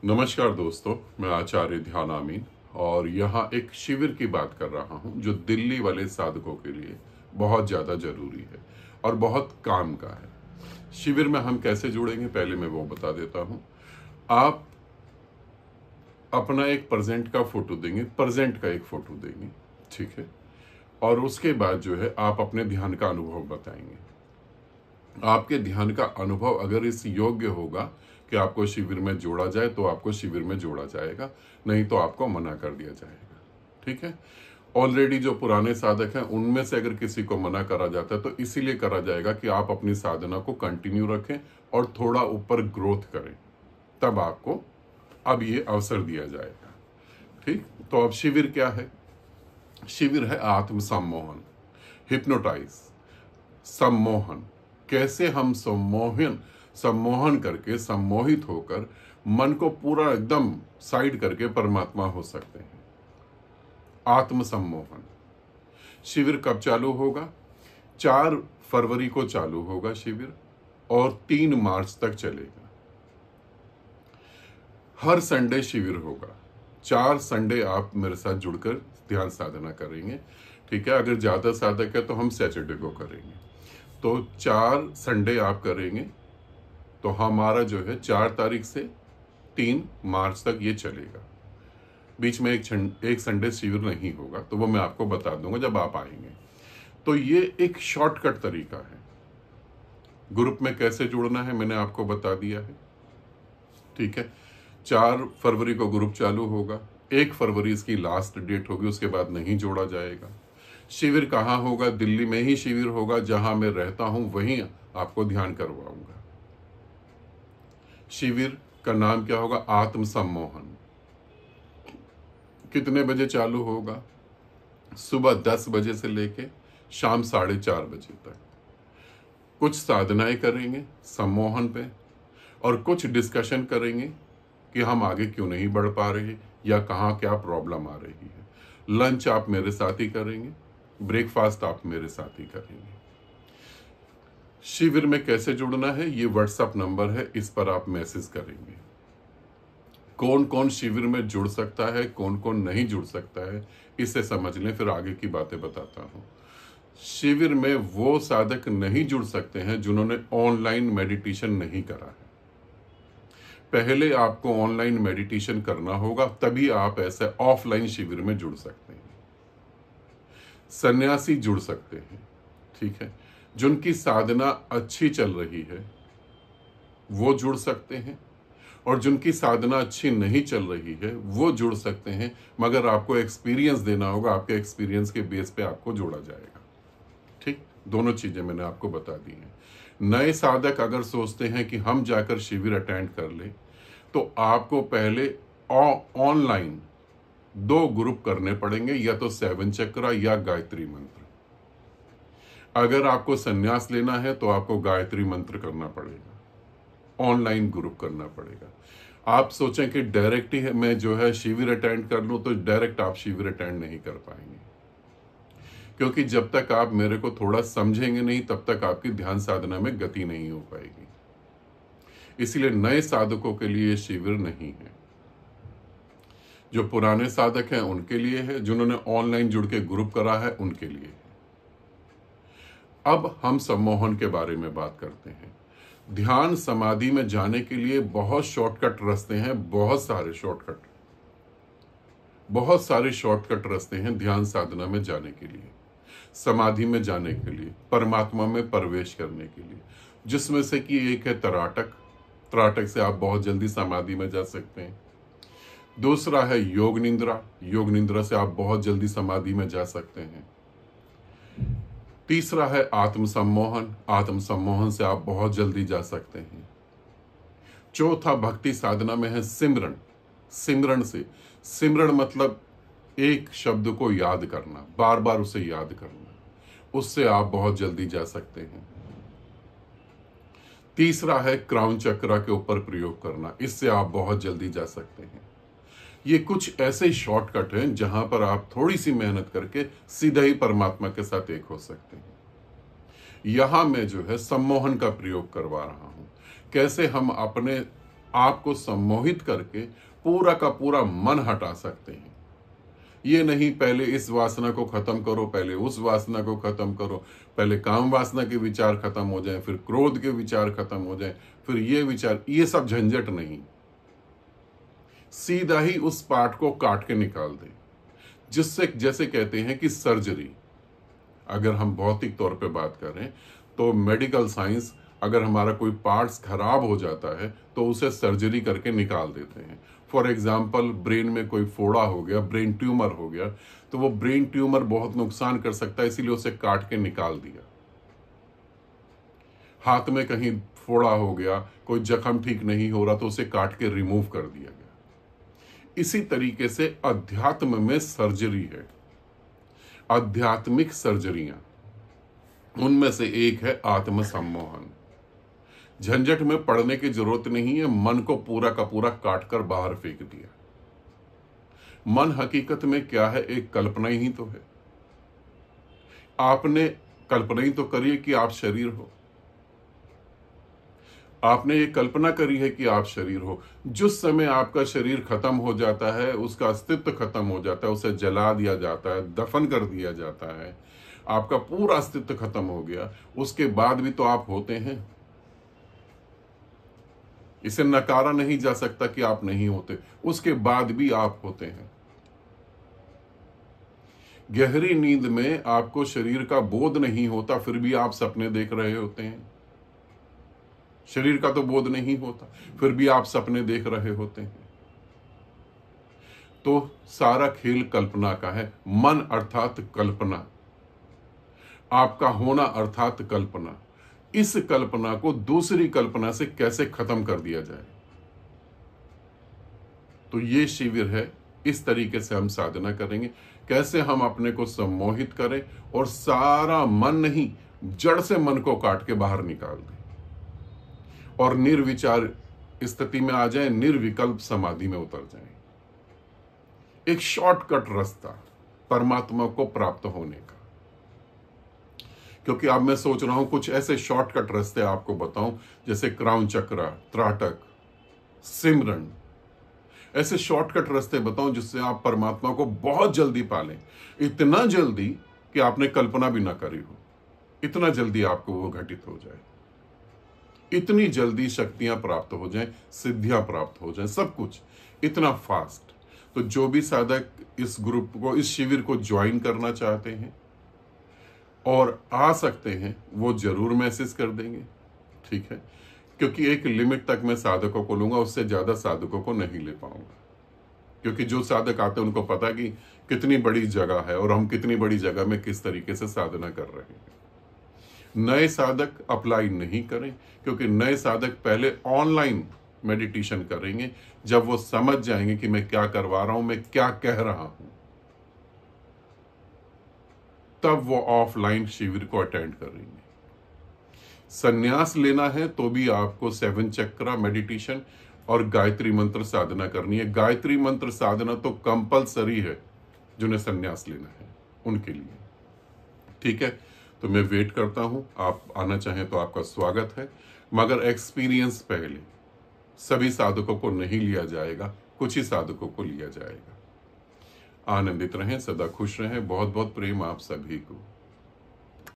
नमस्कार दोस्तों, मैं आचार्य ध्यान आमीन और यहाँ एक शिविर की बात कर रहा हूँ जो दिल्ली वाले साधकों के लिए बहुत ज़्यादा जरूरी है और बहुत काम का है। शिविर में हम कैसे जुड़ेंगे पहले मैं वो बता देता हूँ। आप अपना एक प्रेजेंट का फोटो देंगे, प्रेजेंट का एक फोटो देंगे, ठीक है, और उसके बाद जो है आप अपने ध्यान का अनुभव बताएंगे। आपके ध्यान का अनुभव अगर इस योग्य होगा कि आपको शिविर में जोड़ा जाए तो आपको शिविर में जोड़ा जाएगा, नहीं तो आपको मना कर दिया जाएगा। ठीक है। ऑलरेडी जो पुराने साधक हैं उनमें से अगर किसी को मना करा जाता है तो इसीलिए करा जाएगा कि आप अपनी साधना को कंटिन्यू रखें और थोड़ा ऊपर ग्रोथ करें, तब आपको अब ये अवसर दिया जाएगा। ठीक। तो अब शिविर क्या है? शिविर है आत्म सम्मोहन, हिप्नोटाइज, सम्मोहन। कैसे हम सम्मोहन करके सम्मोहित होकर मन को पूरा एकदम साइड करके परमात्मा हो सकते हैं। आत्म सम्मोहन। शिविर कब चालू होगा? 4 फरवरी को चालू होगा शिविर और 3 मार्च तक चलेगा। हर संडे शिविर होगा। 4 संडे आप मेरे साथ जुड़कर ध्यान साधना करेंगे। ठीक है। अगर ज्यादा साधक है तो हम सैटरडे को करेंगे। तो 4 संडे आप करेंगे तो हमारा जो है 4 तारीख से 3 मार्च तक ये चलेगा। बीच में एक संडे शिविर नहीं होगा, तो वो मैं आपको बता दूंगा जब आप आएंगे। तो ये एक शॉर्टकट तरीका है। ग्रुप में कैसे जुड़ना है मैंने आपको बता दिया है। ठीक है। 4 फरवरी को ग्रुप चालू होगा, 1 फरवरी इसकी लास्ट डेट होगी, उसके बाद नहीं जोड़ा जाएगा। शिविर कहाँ होगा? दिल्ली में ही शिविर होगा, जहां मैं रहता हूं वहीं आपको ध्यान करवाऊंगा। शिविर का नाम क्या होगा? आत्म सम्मोहन। कितने बजे चालू होगा? सुबह 10 बजे से लेके शाम 4:30 बजे तक। कुछ साधनाएं करेंगे सम्मोहन पे और कुछ डिस्कशन करेंगे कि हम आगे क्यों नहीं बढ़ पा रहे या कहाँ क्या प्रॉब्लम आ रही है। लंच आप मेरे साथ ही करेंगे, ब्रेकफास्ट आप मेरे साथ ही करेंगे। शिविर में कैसे जुड़ना है? ये व्हाट्सएप नंबर है, इस पर आप मैसेज करेंगे। कौन कौन शिविर में जुड़ सकता है, कौन कौन नहीं जुड़ सकता है, इसे समझ लें, फिर आगे की बातें बताता हूं। शिविर में वो साधक नहीं जुड़ सकते हैं जिन्होंने ऑनलाइन मेडिटेशन नहीं करा है। पहले आपको ऑनलाइन मेडिटेशन करना होगा, तभी आप ऐसे ऑफलाइन शिविर में जुड़ सकते हैं। सन्यासी जुड़ सकते हैं। ठीक है। जिनकी साधना अच्छी चल रही है वो जुड़ सकते हैं, और जिनकी साधना अच्छी नहीं चल रही है वो जुड़ सकते हैं, मगर आपको एक्सपीरियंस देना होगा। आपके एक्सपीरियंस के बेस पे आपको जोड़ा जाएगा। ठीक। दोनों चीजें मैंने आपको बता दी हैं। नए साधक अगर सोचते हैं कि हम जाकर शिविर अटेंड कर ले, तो आपको पहले ऑनलाइन 2 ग्रुप करने पड़ेंगे, या तो 7 चक्रा या गायत्री मंत्र। अगर आपको संन्यास लेना है तो आपको गायत्री मंत्र करना पड़ेगा, ऑनलाइन ग्रुप करना पड़ेगा। आप सोचें कि डायरेक्ट ही मैं जो है शिविर अटेंड कर लूं, तो डायरेक्ट आप शिविर अटेंड नहीं कर पाएंगे, क्योंकि जब तक आप मेरे को थोड़ा समझेंगे नहीं तब तक आपकी ध्यान साधना में गति नहीं हो पाएगी। इसलिए नए साधकों के लिए शिविर नहीं है। जो पुराने साधक हैं उनके लिए है, जिन्होंने ऑनलाइन जुड़ के ग्रुप करा है उनके लिए है। अब हम सम्मोहन के बारे में बात करते हैं। ध्यान समाधि में जाने के लिए बहुत शॉर्टकट रास्ते हैं, बहुत सारे शॉर्टकट रास्ते हैं ध्यान साधना में जाने के लिए, समाधि में जाने के लिए, परमात्मा में प्रवेश करने के लिए। जिसमें से कि एक है तराटक। तराटक से आप बहुत जल्दी समाधि में जा सकते हैं। दूसरा है योग निंद्रा। योग निंद्रा से आप बहुत जल्दी समाधि में जा सकते हैं। तीसरा है आत्म सम्मोहन। आत्म सम्मोहन से आप बहुत जल्दी जा सकते हैं। चौथा भक्ति साधना में है सिमरन। सिमरन मतलब एक शब्द को याद करना, बार बार उसे याद करना, उससे आप बहुत जल्दी जा सकते हैं। तीसरा है क्राउन चक्रा के ऊपर प्रयोग करना, इससे आप बहुत जल्दी जा सकते हैं। ये कुछ ऐसे शॉर्टकट हैं जहां पर आप थोड़ी सी मेहनत करके सीधा ही परमात्मा के साथ एक हो सकते हैं। यहां मैं जो है सम्मोहन का प्रयोग करवा रहा हूं। कैसे हम अपने आपको सम्मोहित करके पूरा का पूरा मन हटा सकते हैं। ये नहीं पहले इस वासना को खत्म करो, पहले उस वासना को खत्म करो, पहले काम वासना के विचार खत्म हो जाए, फिर क्रोध के विचार खत्म हो जाए, फिर ये विचार, ये सब झंझट नहीं। सीधा ही उस पार्ट को काट के निकाल दे, जिससे जैसे कहते हैं कि सर्जरी, अगर हम भौतिक तौर पे बात करें तो मेडिकल साइंस, अगर हमारा कोई पार्ट्स खराब हो जाता है तो उसे सर्जरी करके निकाल देते हैं। फॉर एग्जाम्पल, ब्रेन में कोई फोड़ा हो गया, ब्रेन ट्यूमर हो गया, तो वो ब्रेन ट्यूमर बहुत नुकसान कर सकता है, इसीलिए उसे काट के निकाल दिया। हाथ में कहीं फोड़ा हो गया, कोई जख्म ठीक नहीं हो रहा तो उसे काट के रिमूव कर दिया गया। इसी तरीके से अध्यात्म में सर्जरी है, आध्यात्मिक सर्जरियां, उनमें से एक है आत्म सम्मोहन। झंझट में पड़ने की जरूरत नहीं है, मन को पूरा का पूरा काट कर बाहर फेंक दिया। मन हकीकत में क्या है? एक कल्पना ही तो है। आपने कल्पना ही तो करी है कि आप शरीर हो, आपने ये कल्पना करी है कि आप शरीर हो। जिस समय आपका शरीर खत्म हो जाता है, उसका अस्तित्व खत्म हो जाता है, उसे जला दिया जाता है, दफन कर दिया जाता है, आपका पूरा अस्तित्व खत्म हो गया, उसके बाद भी तो आप होते हैं। इसे नकारा नहीं जा सकता कि आप नहीं होते, उसके बाद भी आप होते हैं। गहरी नींद में आपको शरीर का बोध नहीं होता, फिर भी आप सपने देख रहे होते हैं। शरीर का तो बोध नहीं होता, फिर भी आप सपने देख रहे होते हैं। तो सारा खेल कल्पना का है। मन अर्थात कल्पना, आपका होना अर्थात कल्पना। इस कल्पना को दूसरी कल्पना से कैसे खत्म कर दिया जाए, तो ये शिविर है। इस तरीके से हम साधना करेंगे, कैसे हम अपने को सम्मोहित करें और सारा मन नहीं, जड़ से मन को काट के बाहर निकाल दें और निर्विचार स्थिति में आ जाएं, निर्विकल्प समाधि में उतर जाएं। एक शॉर्टकट रास्ता परमात्मा को प्राप्त होने का। क्योंकि अब मैं सोच रहा हूं कुछ ऐसे शॉर्टकट रास्ते आपको बताऊं, जैसे क्राउन चक्र, त्राटक, सिमरन, ऐसे शॉर्टकट रास्ते बताऊं जिससे आप परमात्मा को बहुत जल्दी पालें। इतना जल्दी कि आपने कल्पना भी ना करी हो, इतना जल्दी आपको वो घटित हो जाए, इतनी जल्दी शक्तियां प्राप्त हो जाएं, सिद्धियां प्राप्त हो जाएं, सब कुछ इतना फास्ट। तो जो भी साधक इस ग्रुप को, इस शिविर को ज्वाइन करना चाहते हैं और आ सकते हैं, वो जरूर मैसेज कर देंगे, ठीक है? क्योंकि एक लिमिट तक मैं साधकों को लूंगा, उससे ज्यादा साधकों को नहीं ले पाऊंगा। क्योंकि जो साधक आते हैं उनको पता कि कितनी बड़ी जगह है और हम कितनी बड़ी जगह में किस तरीके से साधना कर रहे हैं। नए साधक अप्लाई नहीं करें, क्योंकि नए साधक पहले ऑनलाइन मेडिटेशन करेंगे। जब वो समझ जाएंगे कि मैं क्या करवा रहा हूं, मैं क्या कह रहा हूं, तब वो ऑफलाइन शिविर को अटेंड करेंगे। संन्यास लेना है तो भी आपको 7 चक्रा मेडिटेशन और गायत्री मंत्र साधना करनी है। गायत्री मंत्र साधना तो कंपलसरी है, जिन्हें संन्यास लेना है उनके लिए, ठीक है? तो मैं वेट करता हूं, आप आना चाहें तो आपका स्वागत है, मगर एक्सपीरियंस पहले। सभी साधकों को नहीं लिया जाएगा, कुछ ही साधकों को लिया जाएगा। आनंदित रहें, सदा खुश रहें। बहुत बहुत प्रेम आप सभी को।